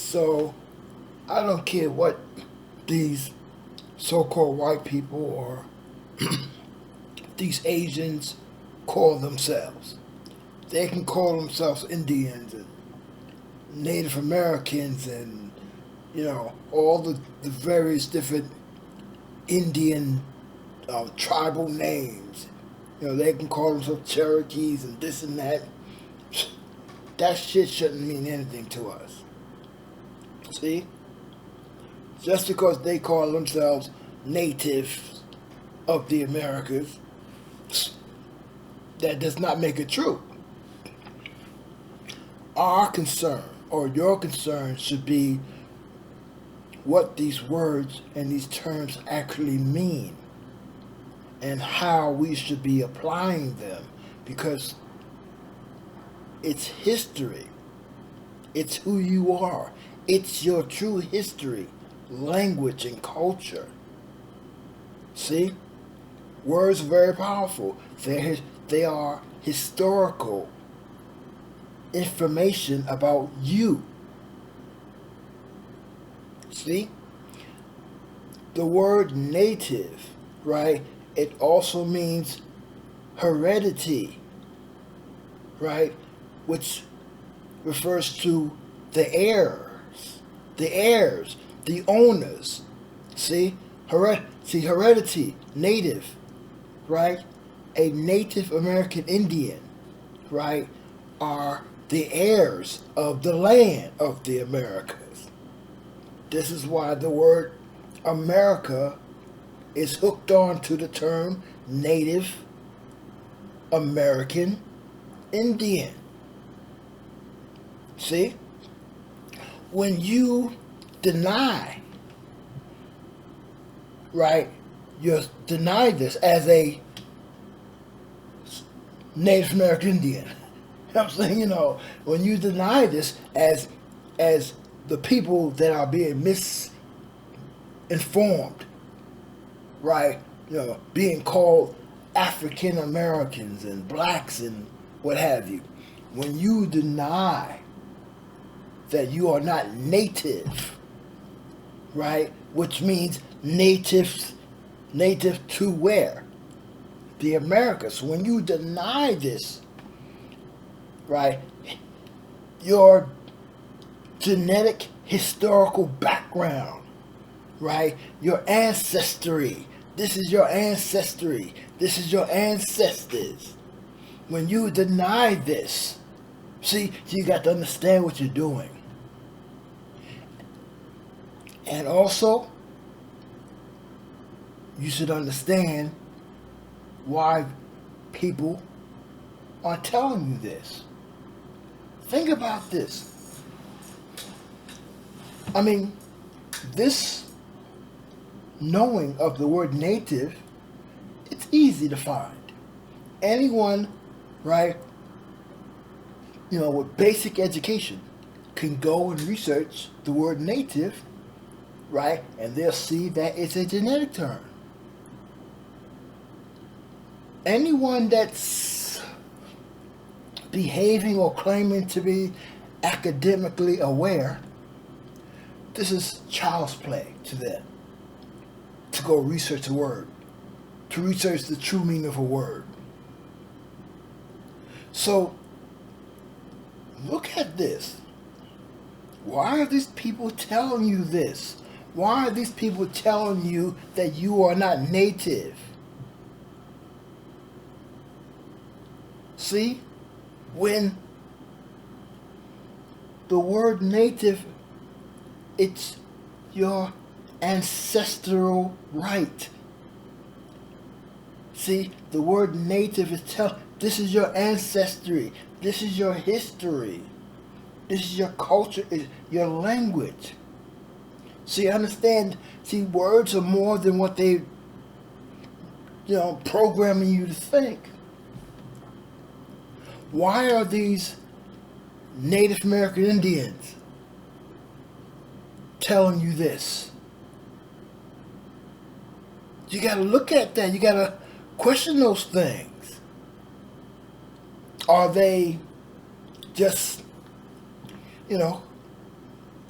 So I don't care what these so-called white people or these Asians call themselves. They can call themselves Indians and Native Americans and all the various different Indian tribal names. They can call themselves Cherokees and this and that. That shit shouldn't mean anything to us. See? Just because they call themselves natives of the Americas, that does not make it true. Our concern, or your concern, should be what these words and these terms actually mean and how we should be applying them, because it's history. It's who you are. It's your true history, language, and culture. See? Words are very powerful. They are historical information about you. See? The word native, right? It also means heredity, right? Which refers to the heirs, the owners. See? Heredity, native, right? A Native American Indian, right, are the heirs of the land of the Americas. This is why the word America is hooked on to the term Native American Indian. See? When you deny, right, you deny this as a Native American Indian. I'm saying, when you deny this as the people that are being misinformed, right? Being called African Americans and blacks and what have you. When you deny that you are not native, right? Which means native to where? The Americas. When you deny this, right, your genetic historical background, right, your ancestry, this is your ancestry, this is your ancestors. When you deny this, see, you got to understand what you're doing. And also, you should understand why people are telling you this. Think about this. I mean, this knowing of the word native, it's easy to find. Anyone, right, with basic education can go and research the word native, right, and they'll see that it's a genetic term. Anyone that's behaving or claiming to be academically aware, this is child's play to them. To go research a word, to research the true meaning of a word. So, look at this. Why are these people telling you this? Why are these people telling you that you are not native? See, when the word native, it's your ancestral right. See, the word native is this is your ancestry, this is your history, this is your culture, is your language. See, understand, words are more than what they, programming you to think. Why are these Native American Indians telling you this? You got to look at that. You got to question those things. Are they just,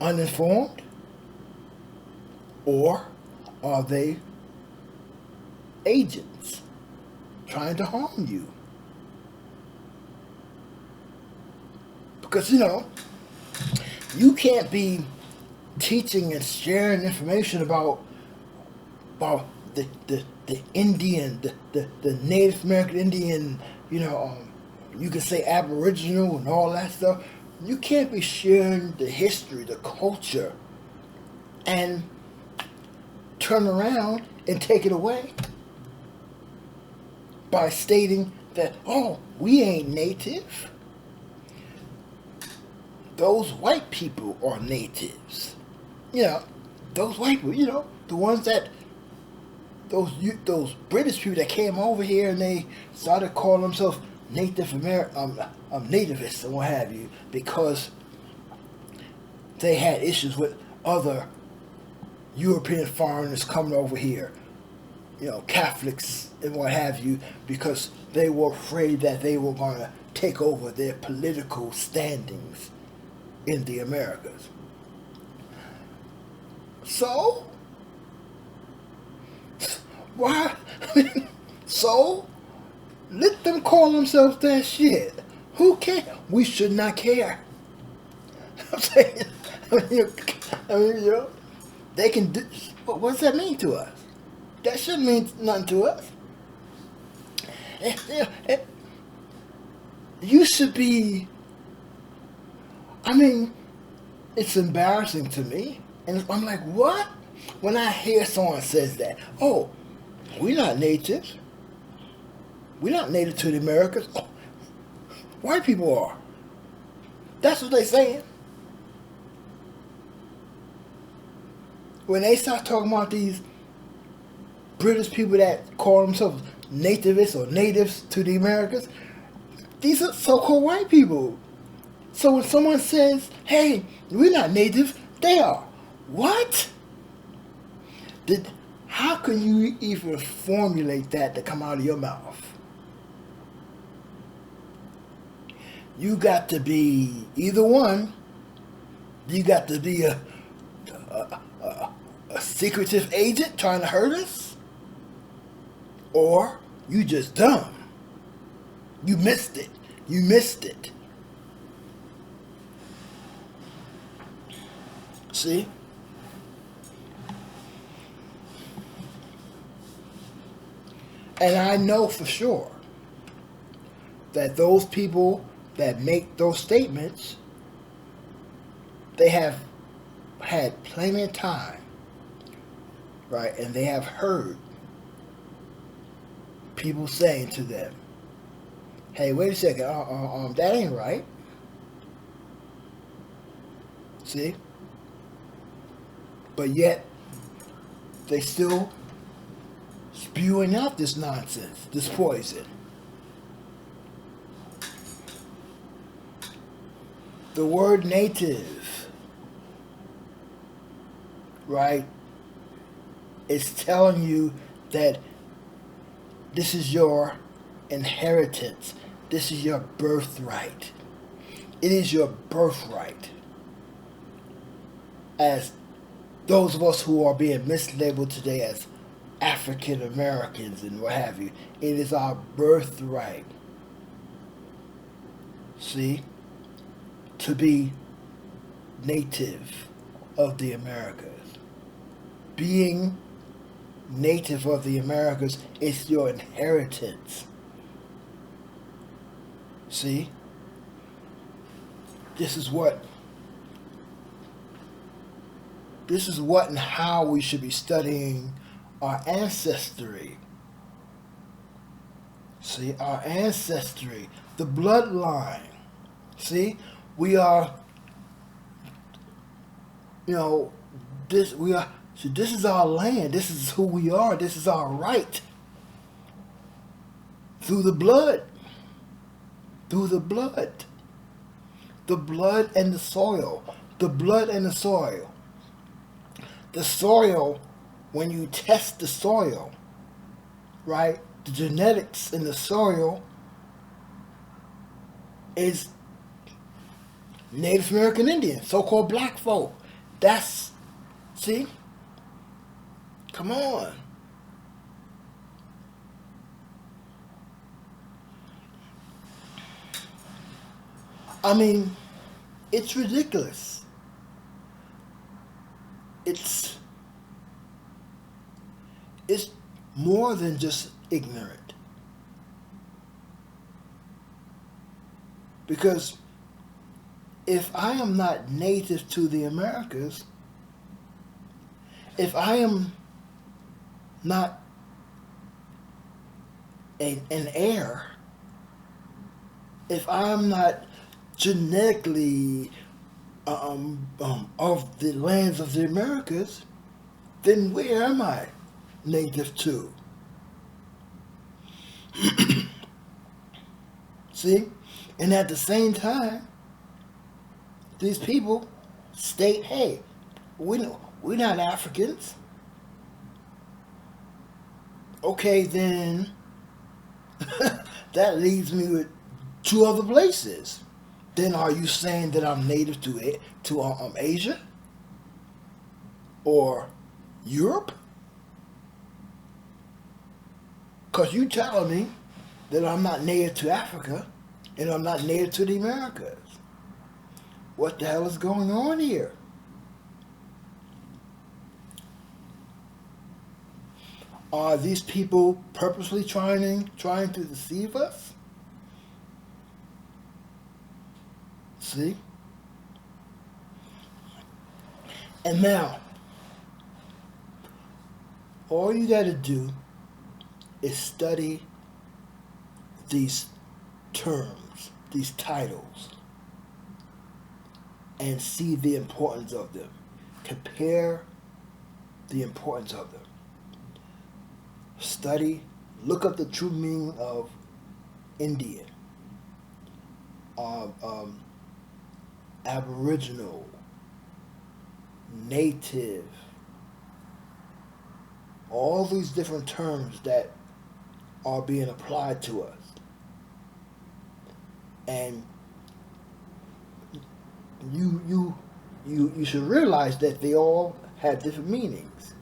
uninformed, or are they agents trying to harm you? Because, you can't be teaching and sharing information about the Indian, the Native American Indian, you could say Aboriginal and all that stuff. You can't be sharing the history, the culture, and turn around and take it away by stating that, oh, we ain't native. Those white people are natives. Those white people, the ones that, those British people that came over here and they started calling themselves Native American, nativists and what have you, because they had issues with other European foreigners coming over here, Catholics and what have you, because they were afraid that they were going to take over their political standings in the Americas. So, why? So, let them call themselves that shit. Who cares? We should not care. I'm saying, they can do. What does that mean to us? That shouldn't mean nothing to us. You should be. It's embarrassing to me, and I'm like, what? When I hear someone says that, oh, we're not natives. We're not native to the Americas. Oh, white people are. That's what they're saying. When they start talking about these British people that call themselves nativists or natives to the Americas, these are so-called white people. So when someone says, hey, we're not native, they are. What? How can you even formulate that to come out of your mouth? You got to be either one. You got to be a secretive agent trying to hurt us, or you just dumb. You missed it. You missed it. See? And I know for sure that those people that make those statements, they have had plenty of time, right? And they have heard people saying to them, hey, wait a second, that ain't right. See? But yet, they still spewing out this nonsense, this poison. The word native, right, is telling you that this is your inheritance. This is your birthright. It is your birthright. As those of us who are being mislabeled today as African Americans and what have you, it is our birthright. See? To be native of the Americas. Being native of the Americas is your inheritance. See? This is what and how we should be studying our ancestry. See, our ancestry, the bloodline. See, we are, this is our land. This is who we are. This is our right. Through the blood. Through the blood. The blood and the soil. The blood and the soil. The soil, when you test the soil, right? The genetics in the soil is Native American Indian, so-called black folk. That's, see, come on. I mean, it's ridiculous. It's it's more than just ignorant. Because if I am not native to the Americas, if I am not an heir, if I am not genetically of the lands of the Americas, then where am I native to? See? And at the same time, these people state, hey, we're not Africans. Okay, then that leaves me with two other places. Then are you saying that I'm native to Asia or Europe? Because you telling me that I'm not native to Africa and I'm not native to the Americas. What the hell is going on here? Are these people purposely trying to deceive us? See? And now, all you got to do is study these terms, these titles, and see the importance of them. Compare the importance of them. Study, look up the true meaning of Indian, Aboriginal, Native, all these different terms that are being applied to us. And you should realize that they all have different meanings.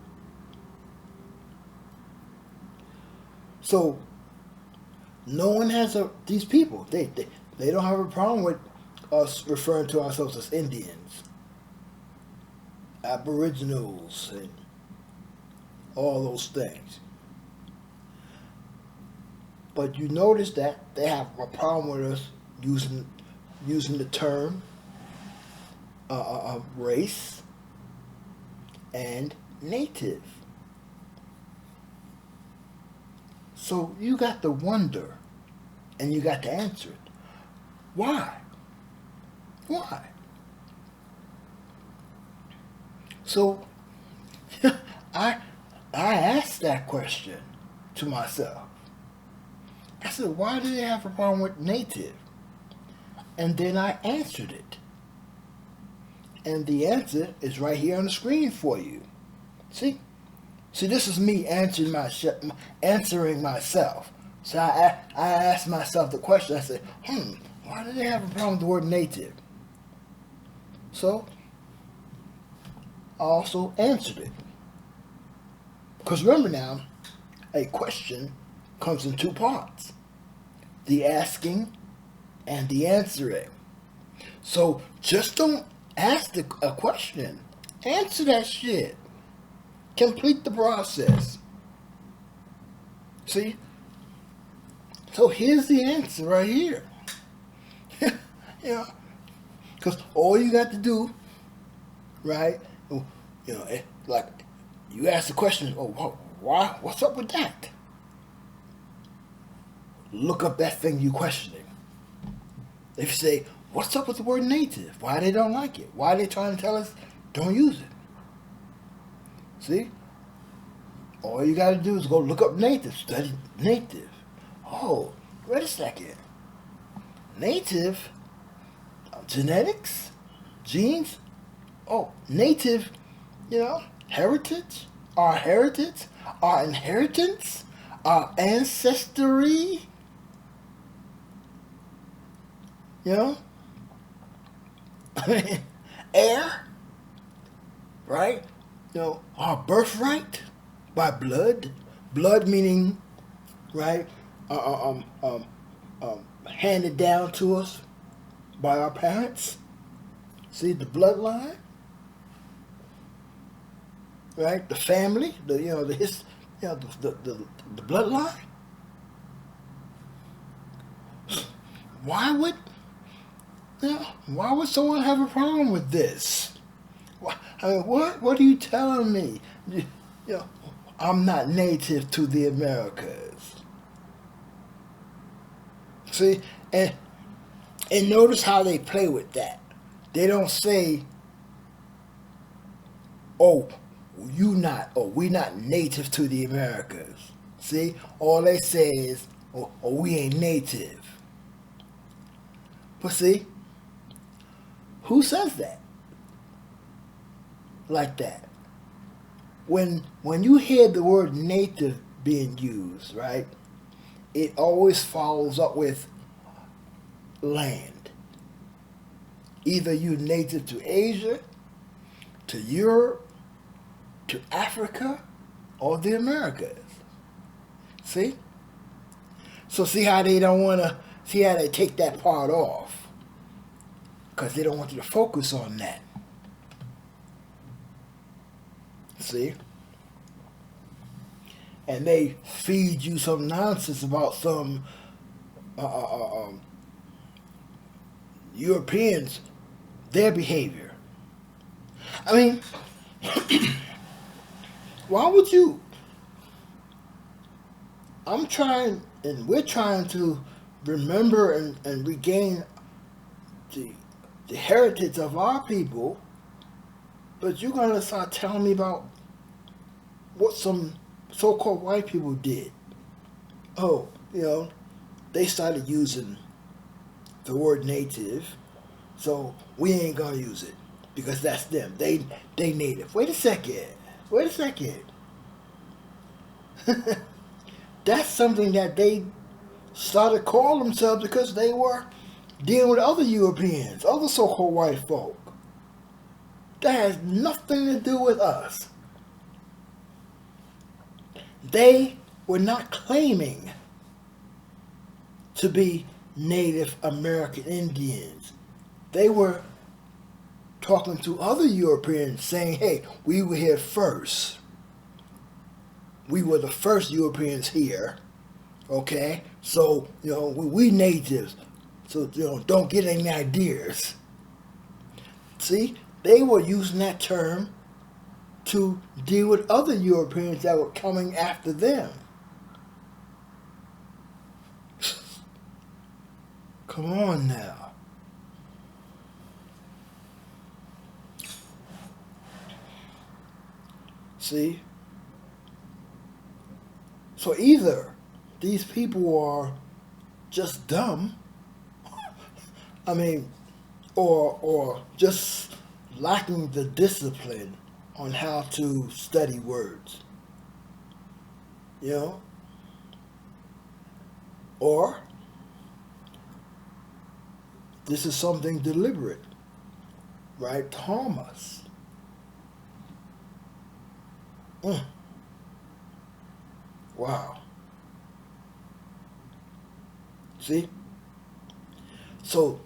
So no one has these people, they don't have a problem with us referring to ourselves as Indians, Aboriginals, and all those things. But you notice that they have a problem with us using the term race and native. So you got to wonder, and you got to answer it. Why? Why? So I asked that question to myself. I said, why do they have a problem with native? And then I answered it. And the answer is right here on the screen for you. See, this is me answering myself. So I asked myself the question. I said, why do they have a problem with the word native? So I also answered it. Because remember now, a question comes in two parts: the asking and the answering. So just don't ask a question. Answer that shit. Complete the process. See? So here's the answer right here. Because all you got to do, right? Like you ask the question, why? What's up with that? Look up that thing you questioning. If you say, what's up with the word native? Why they don't like it? Why they trying to tell us don't use it? See? All you got to do is go look up native, study native. Oh, wait a second. Native, genetics, genes. Oh, native, heritage, our inheritance, our ancestry. Air. right? Our birthright by blood. Blood meaning, right, uh, uh, um, um, handed down to us by our parents. See, the bloodline, right? The family, the his, the bloodline. Why would why would someone have a problem with this? I mean, what are you telling me? You know, I'm not native to the Americas. See, and notice how they play with that. They don't say, "Oh, you not," or "We not native to the Americas." See, all they say is, "Oh, we ain't native." But see, who says that like that? When you hear the word native being used, right? It always follows up with land. Either you native to Asia, to Europe, to Africa, or the Americas. See? So see how they don't want to, see how they take that part off. Because they don't want you to focus on that. See? And they feed you some nonsense about some Europeans, their behavior. I mean, why would you? I'm trying, and we're trying to remember and regain the, the heritage of our people, but you're going to start telling me about what some so-called white people did. Oh, they started using the word native, so we ain't gonna use it because that's them. They native. Wait a second. Wait a second. That's something that they started calling themselves because they were dealing with other Europeans, other so-called white folk. That has nothing to do with us. They were not claiming to be Native American Indians. They were talking to other Europeans saying, hey, we were here first. We were the first Europeans here. Okay? So, we natives. So, don't get any ideas. See? They were using that term to deal with other Europeans that were coming after them. Come on now. See? So either these people are just dumb, I mean, or just lacking the discipline on how to study words. Or this is something deliberate, right? To harm us. Wow. See? So,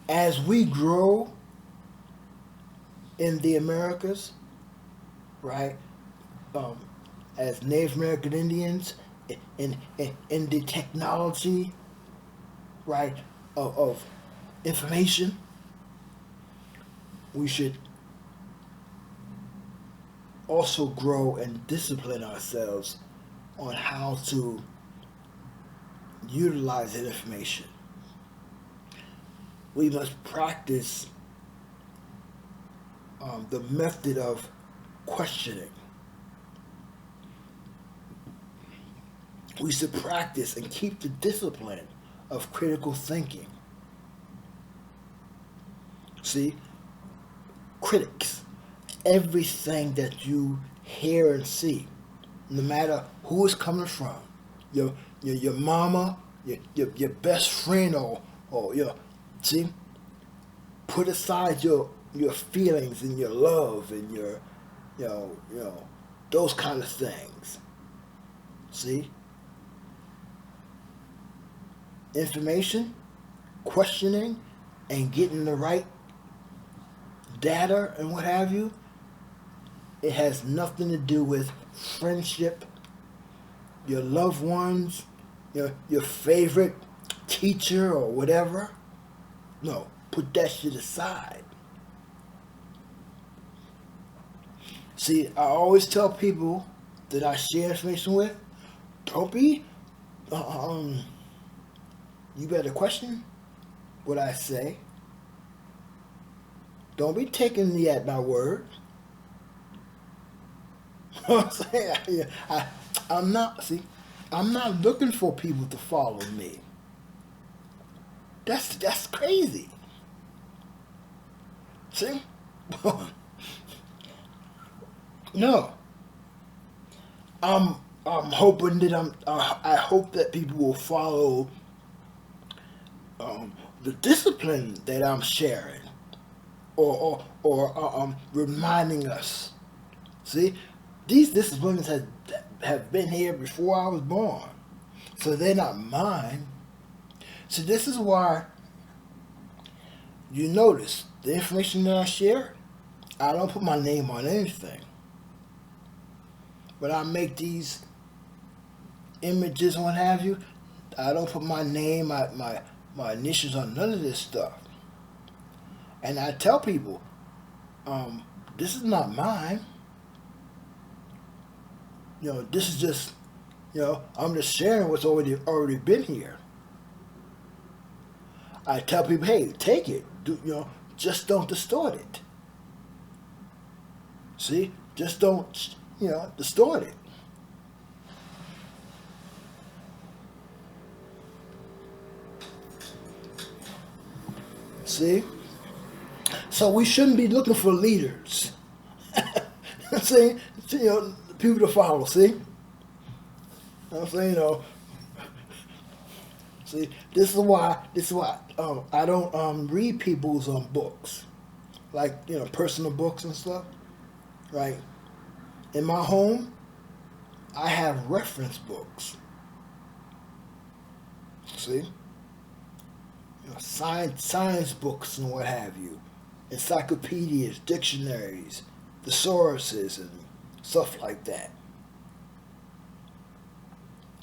as we grow in the Americas, right, as Native American Indians, in the technology, right, of information, we should also grow and discipline ourselves on how to utilize that information. We must practice the method of questioning. We should practice and keep the discipline of critical thinking. See, critics, everything that you hear and see, no matter who it's coming from, your mama, your best friend, or see, put aside your feelings and your love and your those kind of things. See? Information, questioning, and getting the right data and what have you, it has nothing to do with friendship, your loved ones, your favorite teacher or whatever. No, put that shit aside. See, I always tell people that I share information with, don't be, you better question what I say. Don't be taking me at my word. You know what I'm saying? I'm not, see, I'm not looking for people to follow me. That's crazy. See? No. I'm hoping that I hope that people will follow the discipline that I'm sharing, or reminding us. See, these disciplines have been here before I was born, so they're not mine. So this is why you notice the information that I share. I don't put my name on anything, but I make these images and what have you. I don't put my name, my initials on none of this stuff. And I tell people, this is not mine. This is just, I'm just sharing what's already been here. I tell people, hey, take it. Just don't distort it. See, just don't, distort it. See? So we shouldn't be looking for leaders. See? People to follow, see? I'm saying, see, this is why I don't read people's books. Like, personal books and stuff. Right? In my home, I have reference books. See? Science books and what have you. Encyclopedias, dictionaries, thesauruses, and stuff like that.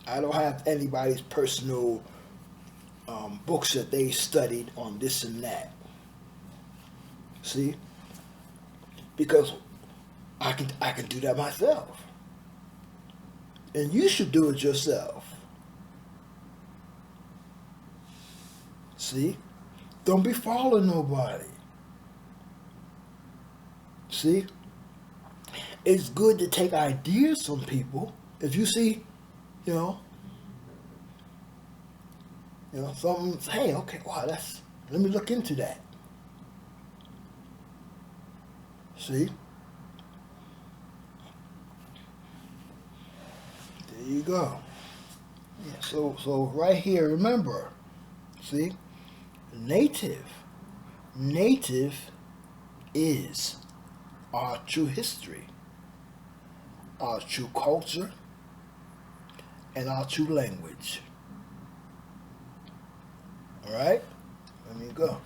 I don't have anybody's personal books that they studied on this and that. See? Because I can do that myself. And you should do it yourself. See? Don't be following nobody. See? It's good to take ideas from people. If you see, something, hey, okay, wow, let me look into that. See? There you go. Yeah, so right here, remember, see? Native is our true history, our true culture, and our true language. All right? Let me go.